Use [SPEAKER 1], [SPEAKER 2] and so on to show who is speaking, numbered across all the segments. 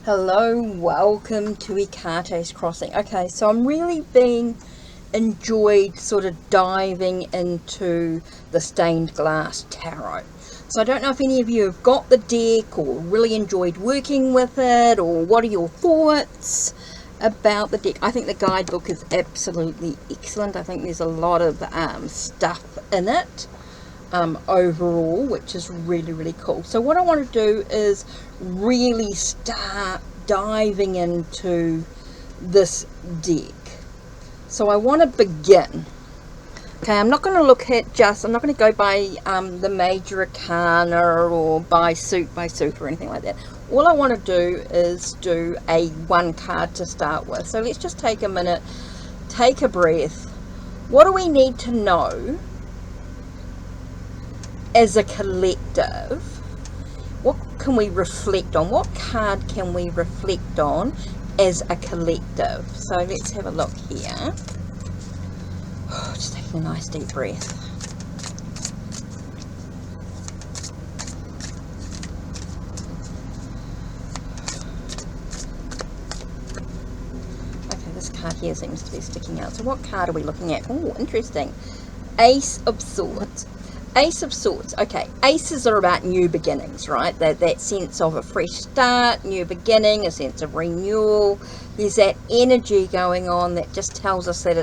[SPEAKER 1] Hello, welcome to Ekate's Crossing. Okay, so I'm really enjoyed sort of diving into the stained glass tarot. So I don't know if any of you have got the deck or really enjoyed working with it, or what are your thoughts about the deck. I think the guidebook is absolutely excellent. I think there's a lot of stuff in it overall, which is really cool. So what I want to do is really start diving into this deck. So I want to begin. Okay, I'm not going to look at I'm not going to go by the major arcana or by suit or anything like that. All I want to do is do a one card to start with. So let's just take a minute, take a breath. What do we need to know as a collective? What can we reflect on? What card can we reflect on as a collective? So let's have a look here. Just taking a nice deep breath. Okay, this card here seems to be sticking out. So what card are we looking at? Oh, interesting. Ace of Swords. Ace of Swords. Okay, aces are about new beginnings, right? That sense of a fresh start, new beginning, a sense of renewal. There's that energy going on that just tells us that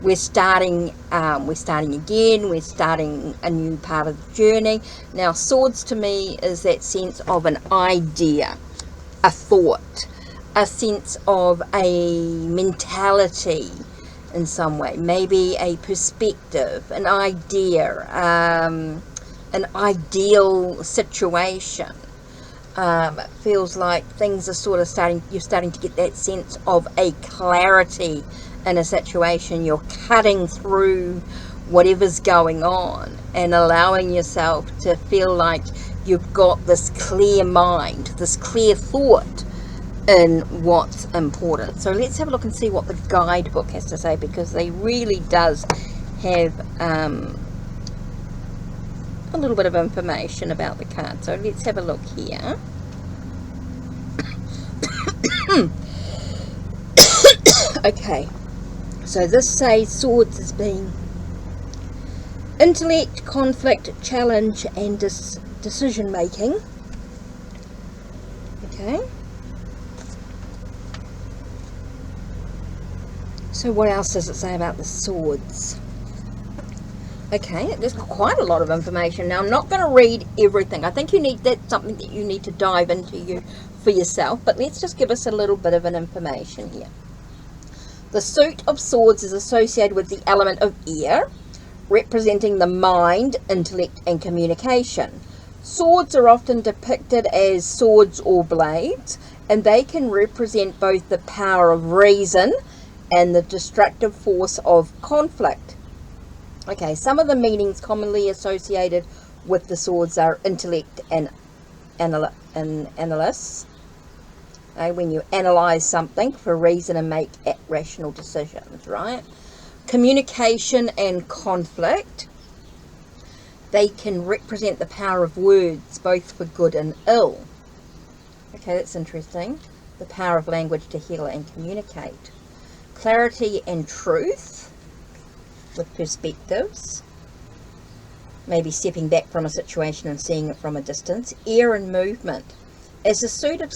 [SPEAKER 1] we're starting again, we're starting a new part of the journey. Now, swords to me is that sense of an idea, a thought, a sense of a mentality, in some way, maybe a perspective, an idea, an ideal situation. It feels like things are sort of you're starting to get that sense of a clarity in a situation. You're cutting through whatever's going on and allowing yourself to feel like you've got this clear mind, this clear thought in what's important. So let's have a look and see what the guidebook has to say, because they really does have a little bit of information about the card. So let's have a look here. Okay, so this says swords as being intellect, conflict, challenge, and decision making. Okay. So what else does it say about the swords? Okay, there's quite a lot of information. Now, I'm not going to read everything. I think that's something that you need to dive into for yourself, but let's just give us a little bit of an information here. The suit of swords is associated with the element of air, representing the mind, intellect, and communication. Swords are often depicted as swords or blades, and they can represent both the power of reason and the destructive force of conflict. Okay, some of the meanings commonly associated with the swords are intellect and analysis. Okay, when you analyze something for reason and make rational decisions, right? Communication and conflict. They can represent the power of words, both for good and ill. Okay, that's interesting. The power of language to heal and communicate. Clarity and truth with perspectives, maybe stepping back from a situation and seeing it from a distance. Air and movement. As a suit of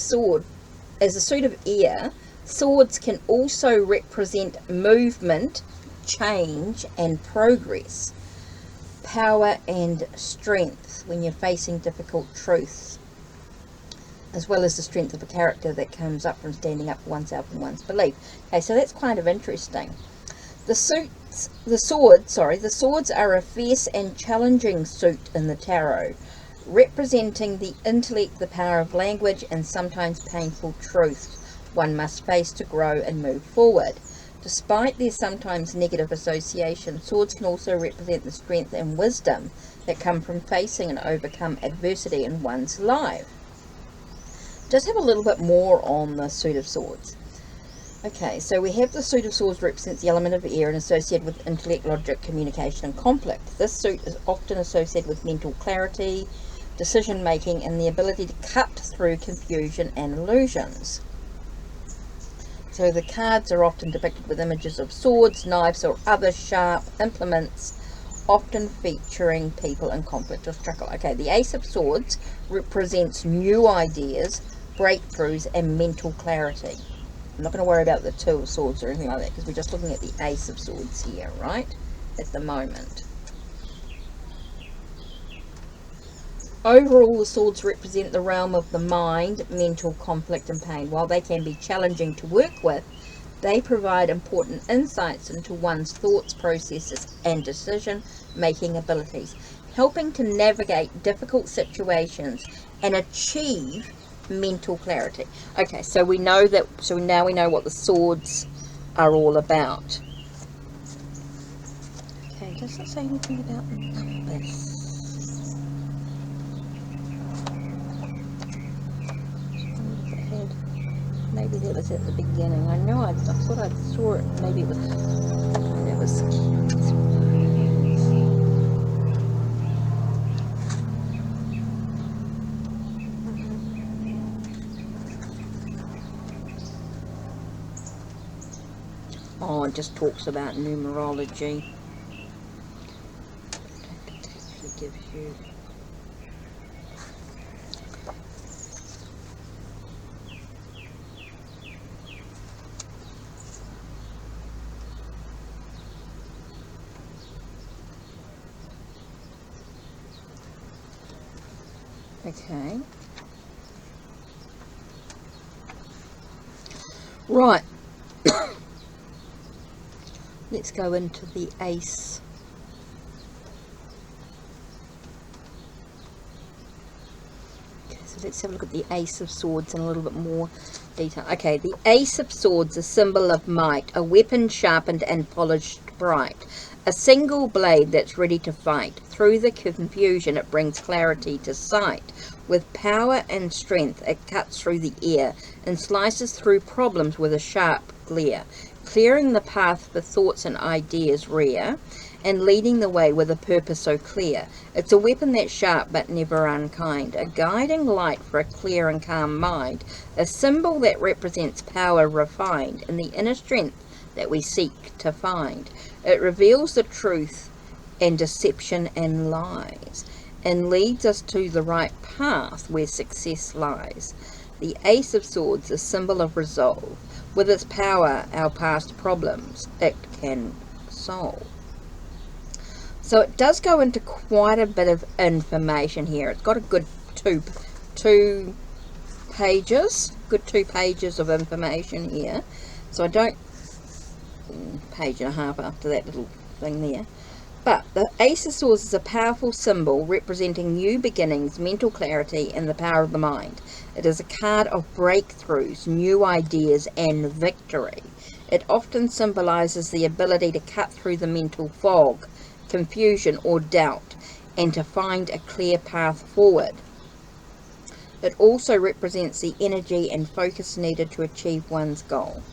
[SPEAKER 1] air, swords can also represent movement, change, and progress. Power and strength when you're facing difficult truths, as well as the strength of a character that comes up from standing up for oneself and one's belief. Okay, so that's kind of interesting. The swords are a fierce and challenging suit in the tarot, representing the intellect, the power of language, and sometimes painful truths one must face to grow and move forward. Despite their sometimes negative association, swords can also represent the strength and wisdom that come from facing and overcome adversity in one's life. Just have a little bit more on the suit of swords. Okay, so we have the suit of swords represents the element of air and associated with intellect, logic, communication, and conflict. This suit is often associated with mental clarity, decision making, and the ability to cut through confusion and illusions. So the cards are often depicted with images of swords, knives, or other sharp implements, often featuring people in conflict or struggle. Okay, the Ace of Swords represents new ideas, breakthroughs, and mental clarity. I'm not going to worry about the Two of Swords or anything like that, because we're just looking at the Ace of Swords here, right, at the moment. Overall, the swords represent the realm of the mind, mental conflict, and pain. While they can be challenging to work with, they provide important insights into one's thoughts, processes, and decision-making abilities, helping to navigate difficult situations and achieve mental clarity. Okay, so we know that. So now we know what the swords are all about. Okay, does it say anything about the numbers? Maybe that was at the beginning. I know I thought I saw it. Maybe it was. It was. Oh, it just talks about numerology. It actually gives you. Okay. Right. Let's go into the Ace. Okay, so let's have a look at the Ace of Swords in a little bit more detail. Okay, the Ace of Swords, a symbol of might, a weapon sharpened and polished bright. A single blade that's ready to fight. Through the confusion, it brings clarity to sight. With power and strength, it cuts through the air and slices through problems with a sharp glare, clearing the path for thoughts and ideas rare, and leading the way with a purpose so clear. It's a weapon that's sharp but never unkind, a guiding light for a clear and calm mind, a symbol that represents power refined in the inner strength that we seek to find. It reveals the truth and deception and lies, and leads us to the right path where success lies. The Ace of Swords, a symbol of resolve. With its power, our past problems it can solve. So it does go into quite a bit of information here. It's got a good two pages, good 2 pages of information here. So I don't, page and a half after that little thing there. But the Ace of Swords is a powerful symbol representing new beginnings, mental clarity, and the power of the mind. It is a card of breakthroughs, new ideas, and victory. It often symbolizes the ability to cut through the mental fog, confusion, or doubt, and to find a clear path forward. It also represents the energy and focus needed to achieve one's goal.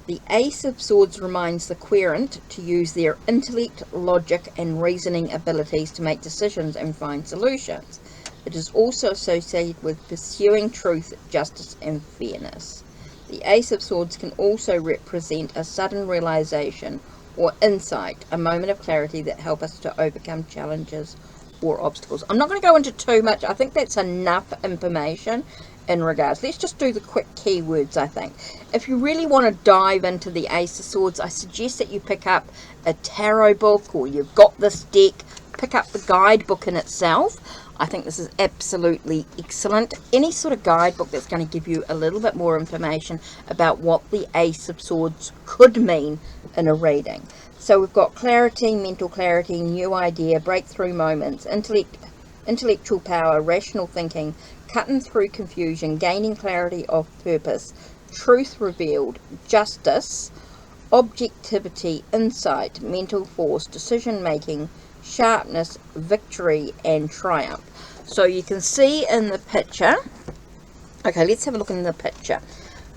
[SPEAKER 1] The Ace of Swords reminds the querent to use their intellect, logic, and reasoning abilities to make decisions and find solutions. It is also associated with pursuing truth, justice, and fairness. The Ace of Swords can also represent a sudden realization or insight, a moment of clarity that helps us to overcome challenges or obstacles. I'm not going to go into too much. I think that's enough information in regards. Let's just do the quick keywords, I think. If you really want to dive into the Ace of Swords, I suggest that you pick up a tarot book, or you've got this deck, pick up the guidebook in itself. I think this is absolutely excellent. Any sort of guidebook that's going to give you a little bit more information about what the Ace of Swords could mean in a reading. So we've got clarity, mental clarity, new idea, breakthrough moments, intellectual power, rational thinking, cutting through confusion, gaining clarity of purpose, truth revealed, justice, objectivity, insight, mental force, decision making, sharpness, victory, and triumph. So you can see in the picture. Okay, let's have a look in the picture.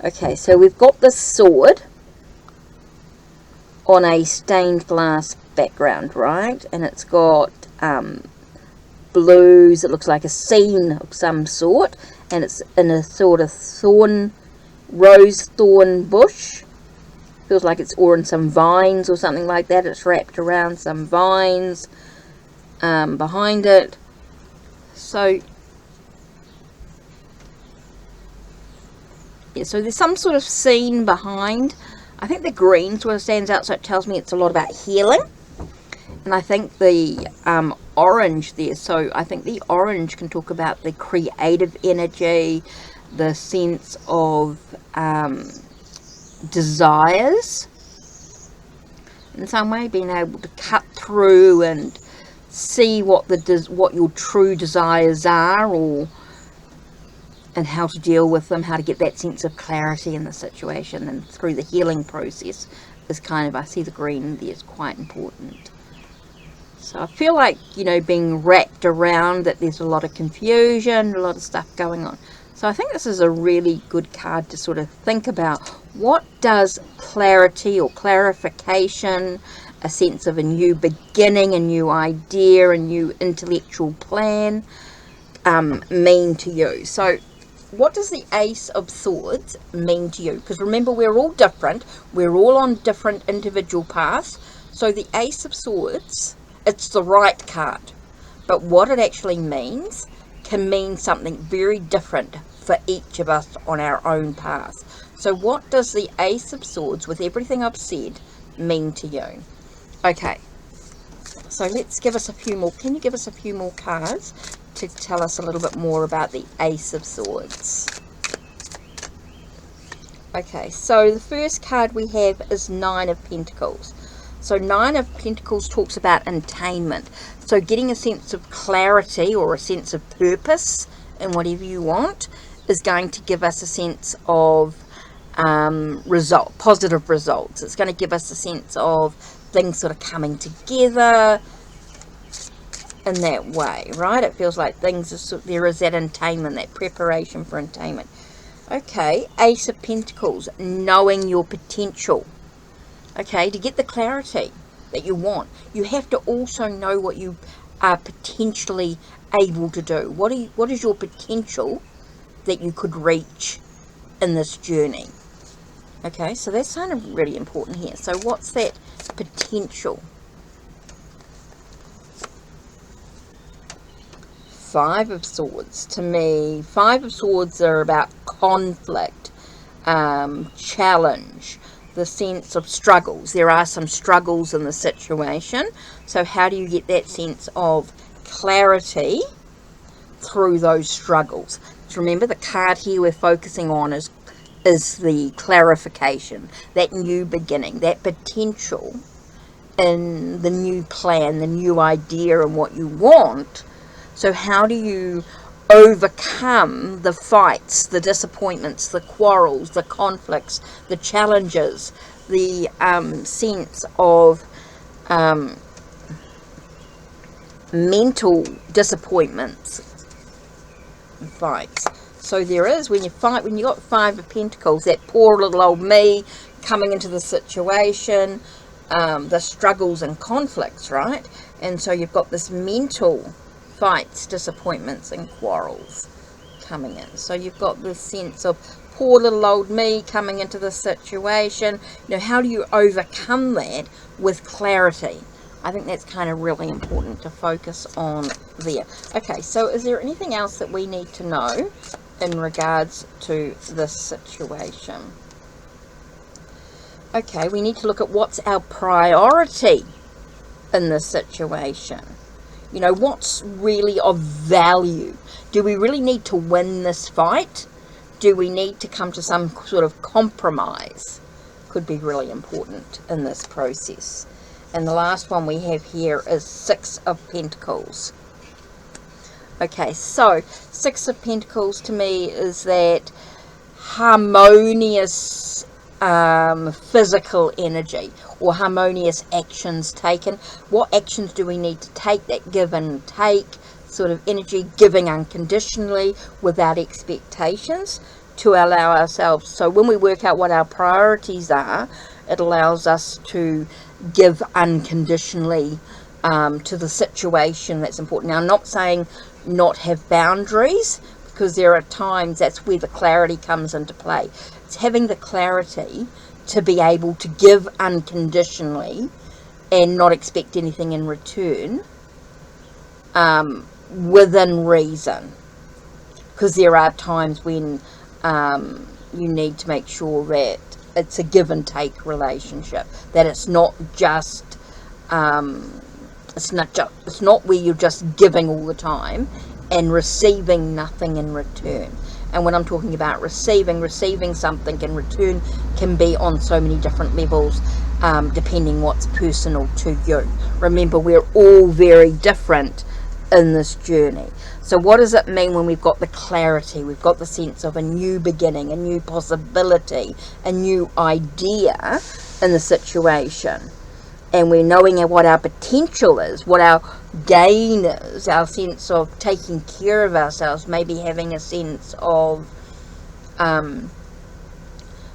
[SPEAKER 1] Okay, so we've got this sword on a stained glass background, right? And it's got blues. It looks like a scene of some sort, and it's in a sort of rose thorn bush. Feels like it's or in some vines or something like that. It's wrapped around some vines behind it. So yeah, so there's some sort of scene behind. I think the green sort of stands out, so it tells me it's a lot about healing. And I think the orange there, so I think the orange can talk about the creative energy, the sense of desires in some way, being able to cut through and see what your true desires are, and how to deal with them, how to get that sense of clarity in the situation, and through the healing process is kind of, I see the green there is quite important. So I feel like, being wrapped around that there's a lot of confusion, a lot of stuff going on. So I think this is a really good card to sort of think about. What does clarity or clarification, a sense of a new beginning, a new idea, a new intellectual plan mean to you? So what does the Ace of Swords mean to you? Because remember, we're all different. We're all on different individual paths. So the Ace of Swords, it's the right card. But what it actually means can mean something very different for each of us on our own path. So what does the Ace of Swords, with everything I've said, mean to you? Okay, so let's give us a few more. Can you give us a few more cards to tell us a little bit more about the Ace of Swords? Okay, so the first card we have is Nine of Pentacles. So Nine of Pentacles talks about attainment. So getting a sense of clarity or a sense of purpose in whatever you want is going to give us a sense of positive results. It's going to give us a sense of things sort of coming together in that way, right? It feels like there is that attainment, that preparation for attainment. Okay, Ace of Pentacles, knowing your potential. Okay, to get the clarity that you want, you have to also know what you are potentially able to do. What is your potential that you could reach in this journey? Okay, so that's kind of really important here. So what's that potential? Five of Swords. To me, Five of Swords are about conflict, challenge, the sense of struggles. There are some struggles in the situation. So how do you get that sense of clarity through those struggles? So remember, the card here we're focusing on is the clarification, that new beginning, that potential in the new plan, the new idea and what you want. So how do you overcome the fights, the disappointments, the quarrels, the conflicts, the challenges, the sense of mental disappointments and fights? So there is, when you got Five of Pentacles, that poor little old me coming into the situation, the struggles and conflicts, right? And so you've got this mental fights, disappointments and quarrels coming in. So you've got this sense of poor little old me coming into the situation. How do you overcome that with clarity? I think that's kind of really important to focus on there. Okay, so is there anything else that we need to know in regards to this situation? Okay, we need to look at what's our priority in this situation. What's really of value? Do we really need to win this fight? Do we need to come to some sort of compromise? Could be really important in this process. And the last one we have here is Six of Pentacles. Okay, so Six of Pentacles to me is that harmonious physical energy, or harmonious actions taken. What actions do we need to take? That give and take sort of energy, giving unconditionally without expectations, to allow ourselves. So when we work out what our priorities are, it allows us to give unconditionally to the situation that's important. Now, I'm not saying not have boundaries, because there are times that's where the clarity comes into play. It's having the clarity to be able to give unconditionally and not expect anything in return, within reason. Because there are times when you need to make sure that it's a give and take relationship, that it's not just it's not where you're just giving all the time and receiving nothing in return. And when I'm talking about receiving something in return can be on so many different levels, depending what's personal to you. Remember, we're all very different in this journey. So what does it mean when we've got the clarity, we've got the sense of a new beginning, a new possibility, a new idea in the situation, and we're knowing what our potential is, what our gain is, our sense of taking care of ourselves, maybe having a sense of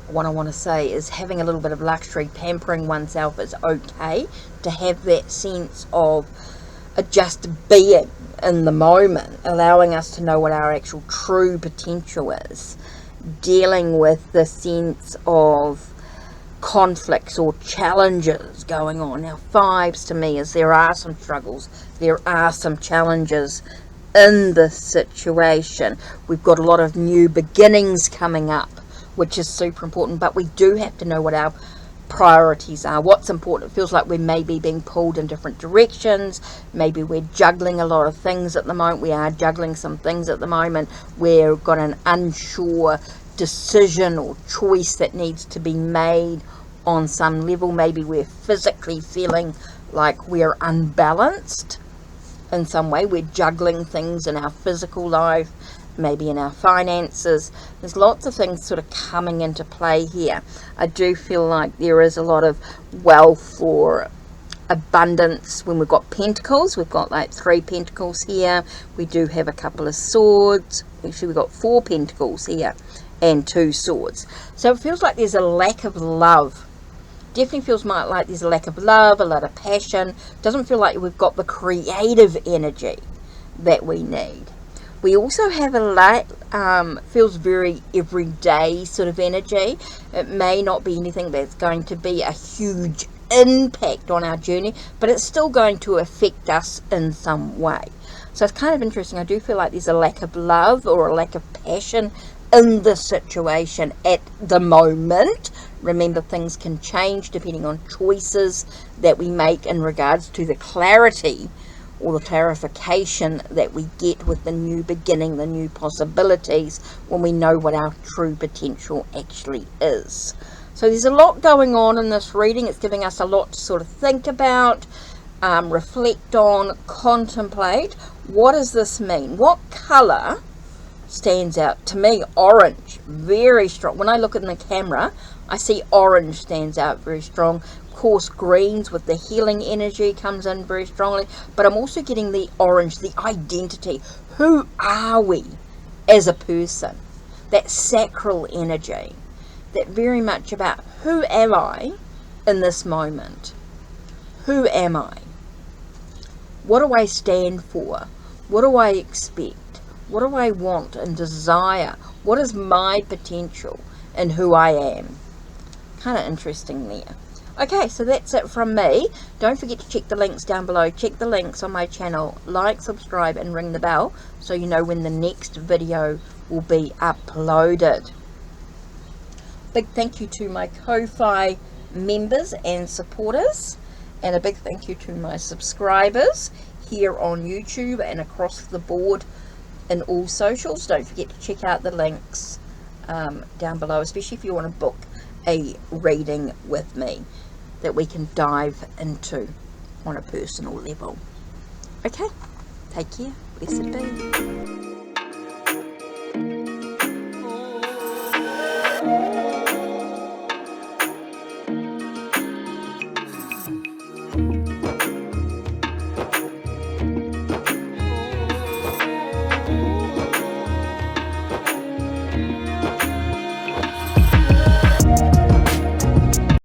[SPEAKER 1] what I want to say is having a little bit of luxury, pampering oneself is okay, to have that sense of just being in the moment, allowing us to know what our actual true potential is, dealing with the sense of conflicts or challenges going on. Now, fives to me is there are some struggles, there are some challenges in this situation. We've got a lot of new beginnings coming up, which is super important, but we do have to know what our priorities are, what's important. It feels like we may be being pulled in different directions. Maybe we're juggling a lot of things at the moment. We are juggling some things at the moment. We've got an unsure decision or choice that needs to be made on some level. Maybe we're physically feeling like we're unbalanced in some way. We're juggling things in our physical life, maybe in our finances. There's lots of things sort of coming into play here. I do feel like there is a lot of wealth or abundance when we've got pentacles. We've got like 3 pentacles here. We do have a couple of swords. Actually, we've got 4 pentacles here and 2 swords. So it feels like there's a lack of love. Definitely feels like there's a lack of love, a lot of passion. Doesn't feel like we've got the creative energy that we need. We also have a light, feels very everyday sort of energy. It may not be anything that's going to be a huge impact on our journey, but it's still going to affect us in some way. So it's kind of interesting. I do feel like there's a lack of love or a lack of passion in this situation at the moment. Remember, things can change depending on choices that we make in regards to the clarity or the clarification that we get with the new beginning, the new possibilities, when we know what our true potential actually is. So there's a lot going on in this reading. It's giving us a lot to sort of think about, reflect on, contemplate. What does this mean? What colour stands out? To me, orange, very strong. When I look in the camera, I see orange stands out very strong. Of course, greens with the healing energy comes in very strongly, but I'm also getting the orange, the identity. Who are we as a person? That sacral energy, that very much about who am I in this moment? Who am I? What do I stand for? What do I expect? What do I want and desire? What is my potential and who I am? Kind of interesting there. Okay, so that's it from me. Don't forget to check the links down below. Check the links on my channel. Like, subscribe, and ring the bell so you know when the next video will be uploaded. Big thank you to my Ko-Fi members and supporters. And a big thank you to my subscribers here on YouTube and across the board in all socials. Don't forget to check out the links down below, especially if you want to book a reading with me that we can dive into on a personal level. Okay, take care. Blessed be.